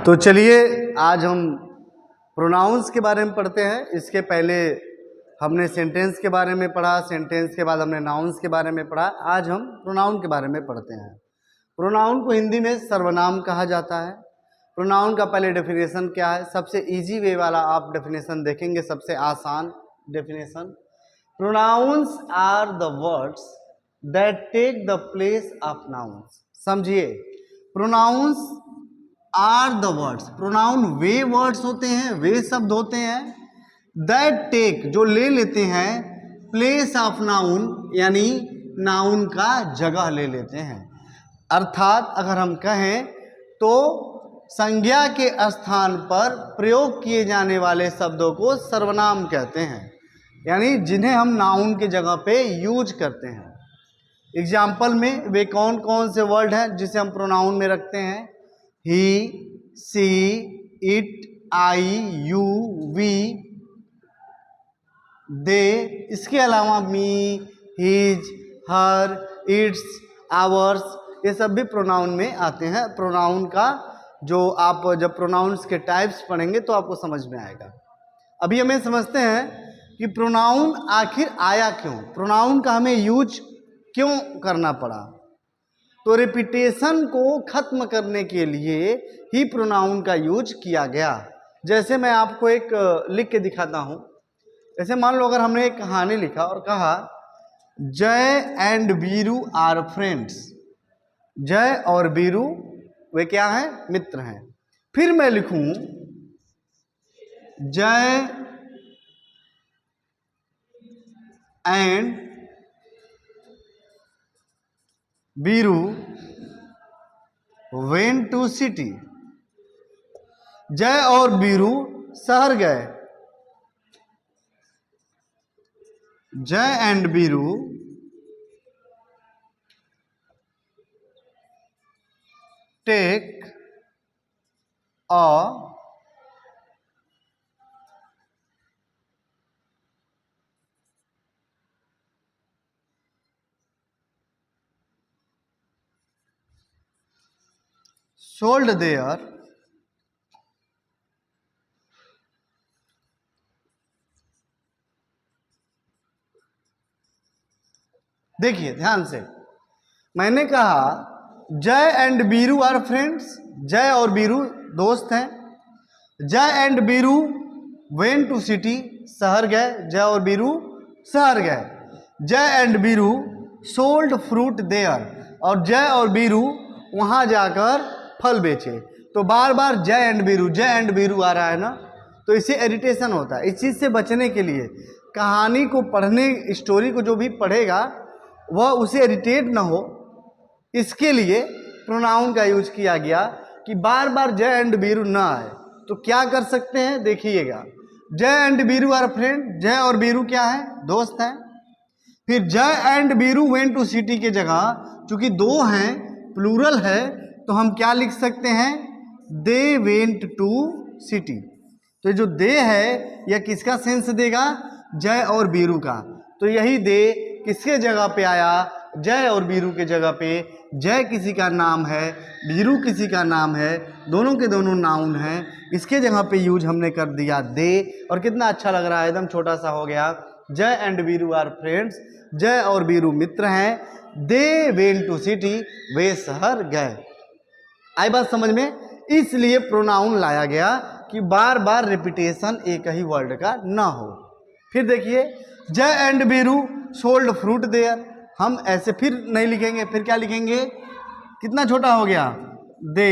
तो चलिए आज हम प्रोनाउंस के बारे में पढ़ते हैं। इसके पहले हमने सेंटेंस के बारे में पढ़ा, सेंटेंस के बाद हमने नाउन्स के बारे में पढ़ा। आज हम प्रोनाउन के बारे में पढ़ते हैं। प्रोनाउन को हिंदी में सर्वनाम कहा जाता है। प्रोनाउन का पहले डेफिनेशन क्या है? सबसे इजी वे वाला आप डेफिनेशन देखेंगे, सबसे आसान definition. Pronouns are the words that take the place of nouns. समझिए, pronouns are the words, pronoun वे वर्ड्स होते हैं, वे शब्द होते हैं दैट टेक, जो ले लेते हैं प्लेस ऑफ नाउन, यानी नाउन का जगह ले लेते हैं। अर्थात अगर हम कहें तो संज्ञा के स्थान पर प्रयोग किए जाने वाले शब्दों को सर्वनाम कहते हैं, यानी जिन्हें हम नाउन के जगह पे यूज करते हैं। एग्जाम्पल में वे कौन कौन से वर्ड हैं जिसे हम प्रोनाउन में रखते हैं? ही, सी, इट, आई, यू, वी, दे। इसके अलावा मी, हिज, हर, इट्स, आवर्स, ये सब भी प्रोनाउन में आते हैं। प्रोनाउन का जो आप जब प्रोनाउंस के टाइप्स पढ़ेंगे तो आपको समझ में आएगा। अभी हमें समझते हैं कि प्रोनाउन आखिर आया क्यों, प्रोनाउन का हमें यूज क्यों करना पड़ा। तो रिपीटेशन को खत्म करने के लिए ही प्रोनाउन का यूज किया गया। जैसे मैं आपको एक लिख के दिखाता हूं। जैसे मान लो अगर हमने एक कहानी लिखा और कहा जय एंड बीरू आर फ्रेंड्स। जय और बीरू वे क्या हैं? मित्र हैं। फिर मैं लिखूं Jai and Biru went to city. Jai और बीरू शहर गए। Jai and Biru take a sold there देखिए ध्यान से, मैंने कहा जय एंड बीरू आर फ्रेंड्स, जय और बीरू दोस्त हैं। Jai and Biru went to city, शहर गए। जय और बीरू शहर गए। Jai and Biru sold fruit there, और जय और बीरू वहां जाकर फल बेचे। तो बार बार जय एंड बीरू आ रहा है ना, तो इससे इरिटेशन होता है। इस चीज़ से बचने के लिए कहानी को पढ़ने, स्टोरी को जो भी पढ़ेगा वह उसे इरिटेट ना हो, इसके लिए प्रोनाउन का यूज किया गया कि बार बार जय एंड बीरू ना आए। तो क्या कर सकते हैं, देखिएगा। जय एंड बीरू आर फ्रेंड, जय और बीरू क्या है? दोस्त हैं। फिर Jai and Biru went to city के जगह चूंकि दो हैं, प्लूरल है, तो हम क्या लिख सकते हैं? They went to city. तो जो दे है यह किसका सेंस देगा? जय और बीरू का। तो यही दे किसके जगह पे आया? जय और बीरू के जगह पे। जय किसी का नाम है, बीरू किसी का नाम है, दोनों के दोनों नाउन हैं। इसके जगह पे यूज हमने कर दिया दे, और कितना अच्छा लग रहा है, एकदम छोटा सा हो गया। जय एंड बीरू आर फ्रेंड्स, जय और बीरू मित्र हैं। दे वेंट टू सिटी, वे शहर गए। आई बात समझ में? इसलिए प्रोनाउन लाया गया कि बार बार रिपीटेशन एक ही वर्ड का ना हो। फिर देखिए Jai and Biru sold fruit there, हम ऐसे फिर नहीं लिखेंगे, फिर क्या लिखेंगे? कितना छोटा हो गया? They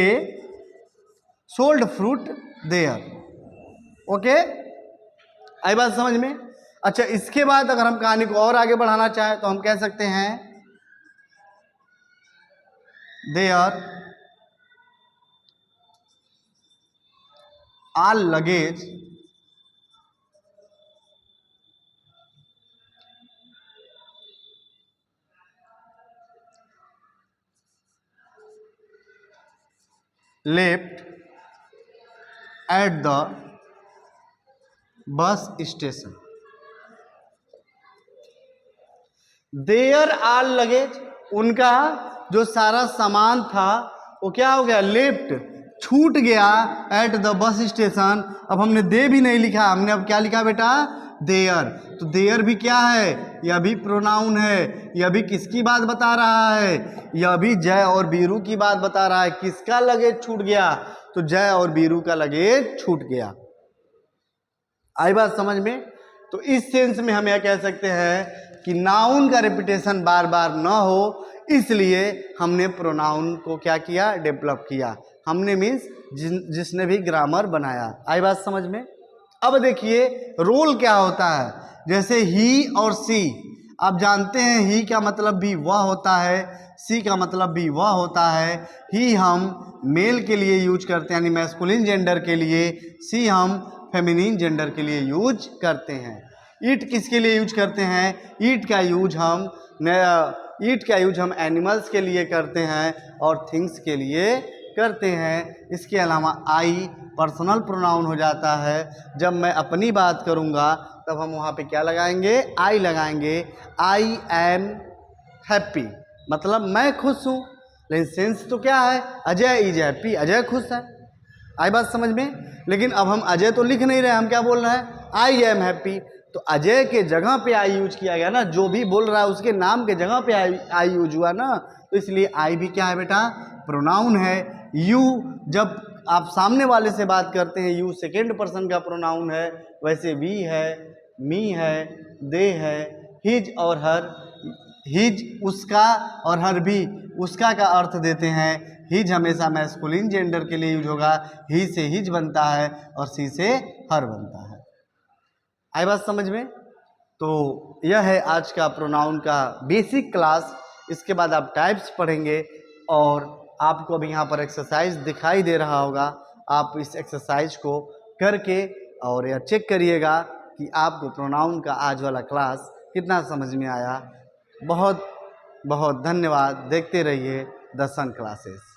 sold fruit there. Okay, आई बात समझ में? अच्छा, इसके बाद अगर हम कहानी को और आगे बढ़ाना चाहें तो हम कह सकते हैं their all luggage left at the bus station. Their all luggage, उनका जो सारा सामान था वो क्या हो गया? लेफ्ट छूट गया एट द बस स्टेशन। अब हमने दे भी नहीं लिखा, हमने अब क्या लिखा बेटा, देयर। तो देयर भी क्या है, यह भी प्रोनाउन है। यह भी किसकी बात बता रहा है, यह भी जय और बीरू की बात बता रहा है। किसका लगेज छूट गया, तो जय और बीरू का लगेज छूट गया। आई बात समझ में। तो इस सेंस में हम यह कह सकते हैं कि नाउन का रिपीटेशन बार बार ना हो, इसलिए हमने प्रोनाउन को क्या किया, डेवलप किया। हमने मीन्स जिसने भी ग्रामर बनाया। आई बात समझ में। अब देखिए रोल क्या होता है। जैसे ही और सी, आप जानते हैं ही का मतलब भी वह होता है, सी का मतलब भी वह होता है। ही हम मेल के लिए यूज करते हैं यानी मैस्कुलिन जेंडर के लिए, सी हम फेमिनिन जेंडर के लिए यूज करते हैं। ईट किसके लिए यूज करते हैं, ईट का यूज हम एनिमल्स के लिए करते हैं और थिंग्स के लिए करते हैं। इसके अलावा आई पर्सनल प्रोनाउन हो जाता है। जब मैं अपनी बात करूंगा तब हम वहाँ पे क्या लगाएंगे, आई लगाएंगे। आई एम हैप्पी, मतलब मैं खुश हूँ। लेकिन सेंस तो क्या है, अजय इज हैप्पी, अजय खुश है। आई बात समझ में। लेकिन अब हम अजय तो लिख नहीं रहे, हम क्या बोल रहे हैं, आई एम हैप्पी। तो अजय के जगह पे आई यूज किया गया ना, जो भी बोल रहा है उसके नाम के जगह पे आई यूज हुआ ना, तो इसलिए आई भी क्या है बेटा, प्रोनाउन है। यू, जब आप सामने वाले से बात करते हैं, यू सेकेंड पर्सन का प्रोनाउन है। वैसे वी है, मी है, दे है, हिज और हर। हिज उसका और हर भी उसका का अर्थ देते हैं। हिज हमेशा मैस्कुलिन जेंडर के लिए यूज होगा, ही से हिज बनता है और सी से हर बनता है। आई बात समझ में। तो यह है आज का प्रोनाउन का बेसिक क्लास। इसके बाद आप टाइप्स पढ़ेंगे और आपको अभी यहाँ पर एक्सरसाइज दिखाई दे रहा होगा। आप इस एक्सरसाइज को करके और यह चेक करिएगा कि आपको प्रोनाउन का आज वाला क्लास कितना समझ में आया। बहुत बहुत धन्यवाद। देखते रहिए द सन क्लासेस।